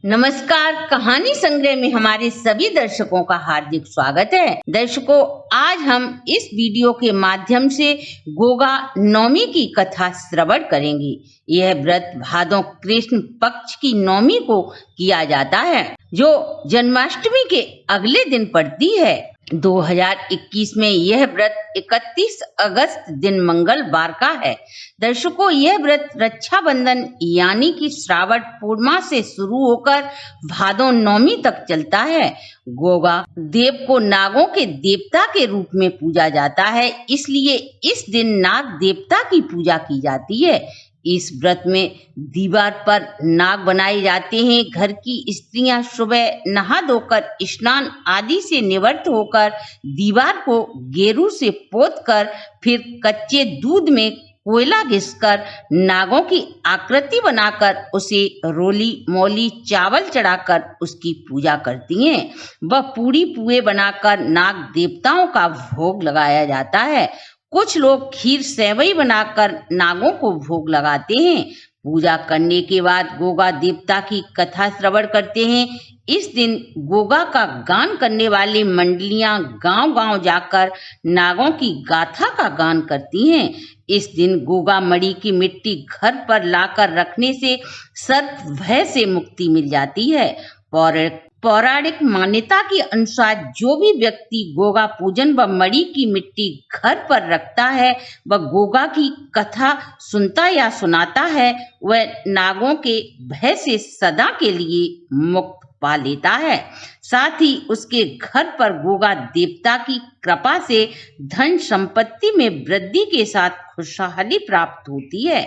नमस्कार। कहानी संग्रह में हमारे सभी दर्शकों का हार्दिक स्वागत है। दर्शकों, आज हम इस वीडियो के माध्यम से गोगा नवमी की कथा श्रवण करेंगे। यह व्रत भादों कृष्ण पक्ष की नवमी को किया जाता है, जो जन्माष्टमी के अगले दिन पड़ती है। 2021 में यह व्रत 31 अगस्त दिन मंगलवार का है। दर्शकों, यह व्रत रक्षाबंधन यानी कि श्रावण पूर्णिमा से शुरू होकर भादों नवमी तक चलता है। गोगा देव को नागों के देवता के रूप में पूजा जाता है, इसलिए इस दिन नाग देवता की पूजा की जाती है। इस व्रत में दीवार पर नाग बनाए जाते हैं। घर की स्त्रियां सुबह नहा धोकर स्नान आदि से निवृत्त होकर दीवार को गेरू से पोतकर फिर कच्चे दूध में कोयला घिसकर नागों की आकृति बनाकर उसे रोली मोली चावल चढ़ाकर उसकी पूजा करती हैं। वह पूड़ी पुए बनाकर नाग देवताओं का भोग लगाया जाता है। कुछ लोग खीर सेवई बनाकर नागों को भोग लगाते हैं। पूजा करने के बाद गोगा देवता की कथा श्रवण करते हैं। इस दिन गोगा का गान करने वाली मंडलियां गांव-गांव जाकर नागों की गाथा का गान करती हैं। इस दिन गोगा मणि की मिट्टी घर पर लाकर रखने से सर्प भय से मुक्ति मिल जाती है। पौराणिक मान्यता के अनुसार जो भी व्यक्ति गोगा पूजन व मणि की मिट्टी घर पर रखता है, वह गोगा की कथा सुनता या सुनाता है, वह नागों के भय से सदा के लिए मुक्त पा लेता है। साथ ही उसके घर पर गोगा देवता की कृपा से धन संपत्ति में वृद्धि के साथ खुशहाली प्राप्त होती है।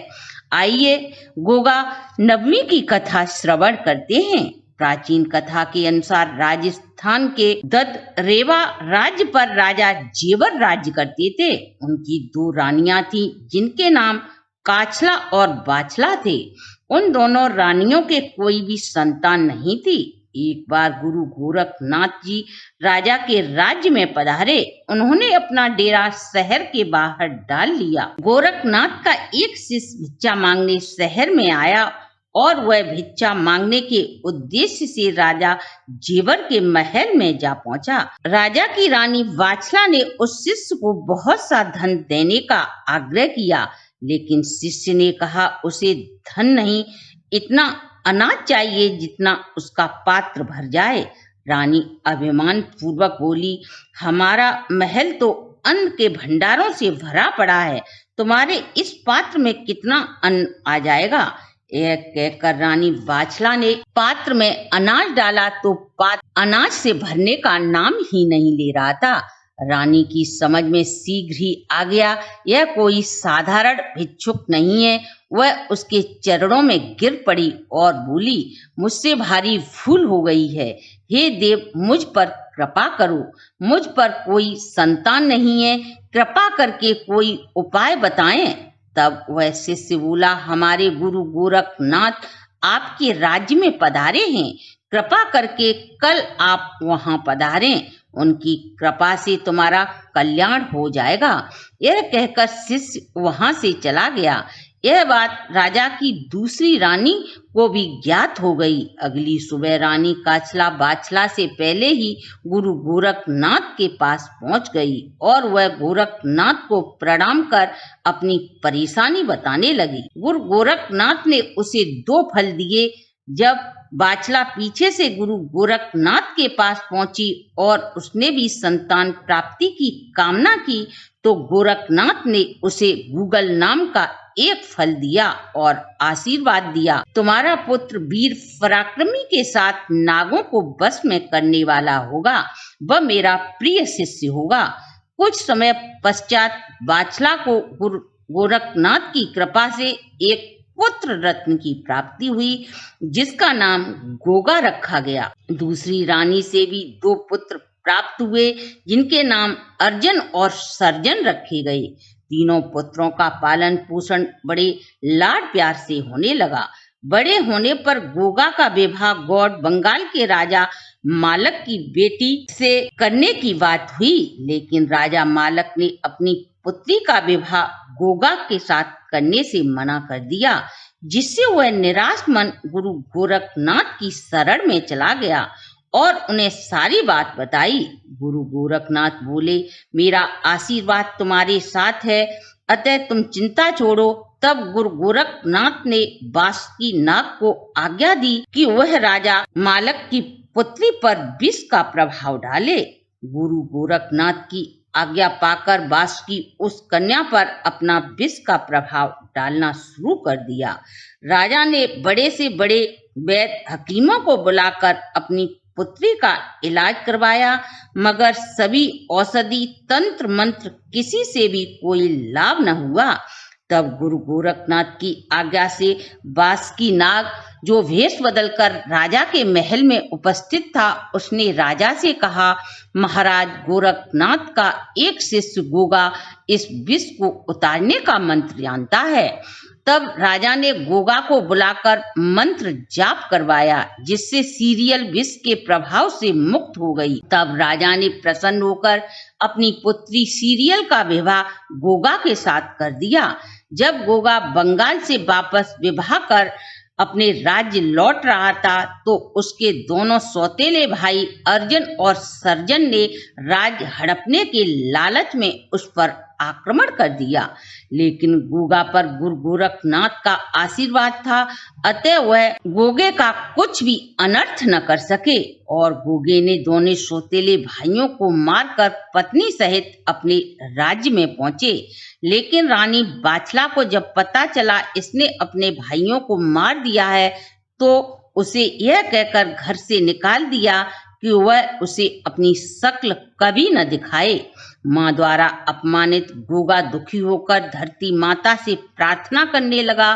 आइए गोगा नवमी की कथा श्रवण करते हैं। प्राचीन कथा के अनुसार राजस्थान के दत्तरेवा राज्य पर राजा जेवर राज्य करते थे। उनकी 2 रानियां थीं, जिनके नाम काछला और बाछला थे। उन दोनों रानियों के कोई भी संतान नहीं थी। एक बार गुरु गोरखनाथ जी राजा के राज्य में पधारे। उन्होंने अपना डेरा शहर के बाहर डाल लिया। गोरखनाथ का एक शिष्य भिक्षा मांगने शहर में आया और वह भिक्षा मांगने के उद्देश्य से राजा जेवर के महल में जा पहुंचा। राजा की रानी वाछला ने उस शिष्य को बहुत सा धन देने का आग्रह किया, लेकिन शिष्य ने कहा उसे धन नहीं, इतना अनाज चाहिए जितना उसका पात्र भर जाए। रानी अभिमान पूर्वक बोली, हमारा महल तो अन्न के भंडारों से भरा पड़ा है, तुम्हारे इस पात्र में कितना अन्न आ जाएगा? यह कहकर रानी वाछला ने पात्र में अनाज डाला तो पात्र अनाज से भरने का नाम ही नहीं ले रहा था। रानी की समझ में शीघ्र ही आ गया, यह कोई साधारण भिक्षुक नहीं है। वह उसके चरणों में गिर पड़ी और बोली, मुझसे भारी भूल हो गई है। हे देव, मुझ पर कृपा करो। मुझ पर कोई संतान नहीं है, कृपा करके कोई उपाय बताएं। तब वह शिष्य बोला, हमारे गुरु गोरखनाथ आपके राज्य में पधारे हैं, कृपा करके कल आप वहां पधारें, उनकी कृपा से तुम्हारा कल्याण हो जाएगा। यह कहकर शिष्य वहां से चला गया। यह बात राजा की दूसरी रानी को भी ज्ञात हो गई। अगली सुबह रानी काछला बाछला से पहले ही गुरु गोरखनाथ के पास पहुंच गई और वह गोरखनाथ को प्रणाम कर अपनी परेशानी बताने लगी। गुरु गोरखनाथ ने उसे 2 फल दिए। जब बाछला पीछे से गुरु गोरखनाथ के पास पहुंची और उसने भी संतान प्राप्ति की कामना की, तो गोरखनाथ ने उसे गूगल नाम का 1 फल दिया और आशीर्वाद दिया, तुम्हारा पुत्र वीर पराक्रमी के साथ नागों को वश में करने वाला होगा, वह मेरा प्रिय शिष्य होगा। कुछ समय पश्चात बाछला को गुरु गोरखनाथ की कृपा से एक पुत्र रत्न की प्राप्ति हुई, जिसका नाम गोगा रखा गया। दूसरी रानी से भी 2 पुत्र प्राप्त हुए, जिनके नाम अर्जन और सर्जन रखे गए। तीनों पुत्रों का पालन पोषण बड़े लाड प्यार से होने लगा। बड़े होने पर गोगा का विवाह गौड़ बंगाल के राजा मालक की बेटी से करने की बात हुई, लेकिन राजा मालक ने अपनी पुत्री का विवाह गोगा के साथ करने से मना कर दिया। जिससे वह निराश मन गुरु गोरखनाथ की शरण में चला गया और उन्हें सारी बात बताई। गुरु गोरखनाथ बोले, मेरा आशीर्वाद तुम्हारे साथ है, अतः तुम चिंता छोड़ो। तब गुरु गोरखनाथ ने बासुकीनाग को आज्ञा दी कि वह राजा मालक की पुत्री पर विष का प्रभाव डाले। गुरु गोरखनाथ की आज्ञा पाकर बासुकी उस कन्या पर अपना विष का प्रभाव डालना शुरू कर दिया। राजा ने बड़े से बड़े वैद्य हकीमों को बुलाकर अपनी पुत्री का इलाज करवाया, मगर सभी औषधि तंत्र मंत्र किसी से भी कोई लाभ न हुआ। तब गुरु गोरखनाथ की आज्ञा से बासुकीनाग, जो भेष बदलकर राजा के महल में उपस्थित था, उसने राजा से कहा, महाराज गोरखनाथ का एक शिष्य गोगा इस विष को उतारने का मंत्र जानता है। तब राजा ने गोगा को बुलाकर मंत्र जाप करवाया, जिससे सीरियल विष के प्रभाव से मुक्त हो गई। तब राजा ने प्रसन्न होकर अपनी पुत्री सीरियल का विवाह गोगा के साथ कर दिया। जब गोगा बंगाल से वापस विवाह कर अपने राज्य लौट रहा था, तो उसके दोनों सौतेले भाई अर्जुन और सर्जन ने राज्य हड़पने के लालच में उस पर आक्रमण कर दिया। लेकिन गोगा पर गुरु गोरखनाथ का आशीर्वाद था, अतः वह गोगे का कुछ भी अनर्थ न कर सके और गोगे ने दोनों सौतेले भाइयों को मारकर पत्नी सहित अपने राज्य में पहुंचे। लेकिन रानी बाछला को जब पता चला इसने अपने भाइयों को मार दिया है, तो उसे यह कहकर घर से निकाल दिया कि वह उसे अपनी शक्ल कभी न दिखाए। माँ द्वारा अपमानित गोगा दुखी होकर धरती माता से प्रार्थना करने लगा,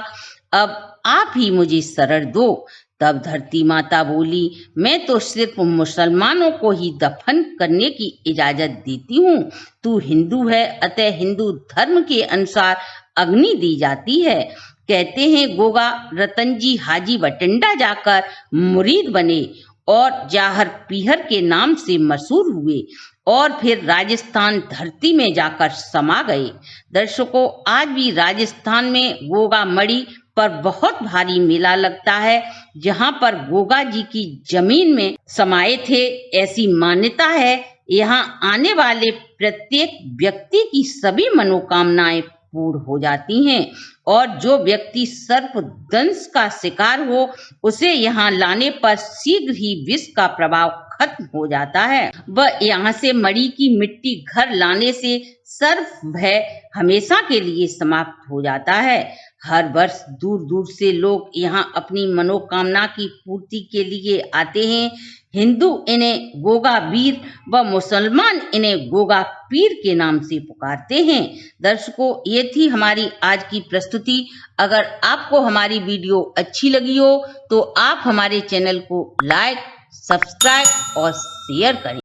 अब आप ही मुझे शरण दो। तब धरती माता बोली, मैं तो सिर्फ मुसलमानों को ही दफन करने की इजाजत देती हूँ। तू हिंदू है, अतः हिंदू धर्म के अनुसार अग्नि दी जाती है। कहते हैं गोगा रतनजी हाजी बटिंडा जाकर मुरीद बने और जाहर पीहर के नाम से मशहूर हुए और फिर राजस्थान धरती में जाकर समा गए। दर्शकों, आज भी राजस्थान में गोगा मड़ी पर बहुत भारी मेला लगता है, जहां पर गोगा जी की जमीन में समाये थे, ऐसी मान्यता है। यहाँ आने वाले प्रत्येक व्यक्ति की सभी मनोकामनाएं पूर्ण हो जाती हैं और जो व्यक्ति सर्प दंश का शिकार हो, उसे यहाँ लाने पर शीघ्र ही विष का प्रभाव खत्म हो जाता है। वह यहाँ से मड़ी की मिट्टी घर लाने से सर्प भय हमेशा के लिए समाप्त हो जाता है। हर वर्ष दूर दूर से लोग यहाँ अपनी मनोकामना की पूर्ति के लिए आते हैं। हिंदू इन्हें गोगा वीर व मुसलमान इन्हें गोगा पीर के नाम से पुकारते हैं। दर्शकों, ये थी हमारी आज की प्रस्तुति। अगर आपको हमारी वीडियो अच्छी लगी हो तो आप हमारे चैनल को लाइक, सब्सक्राइब और शेयर करें।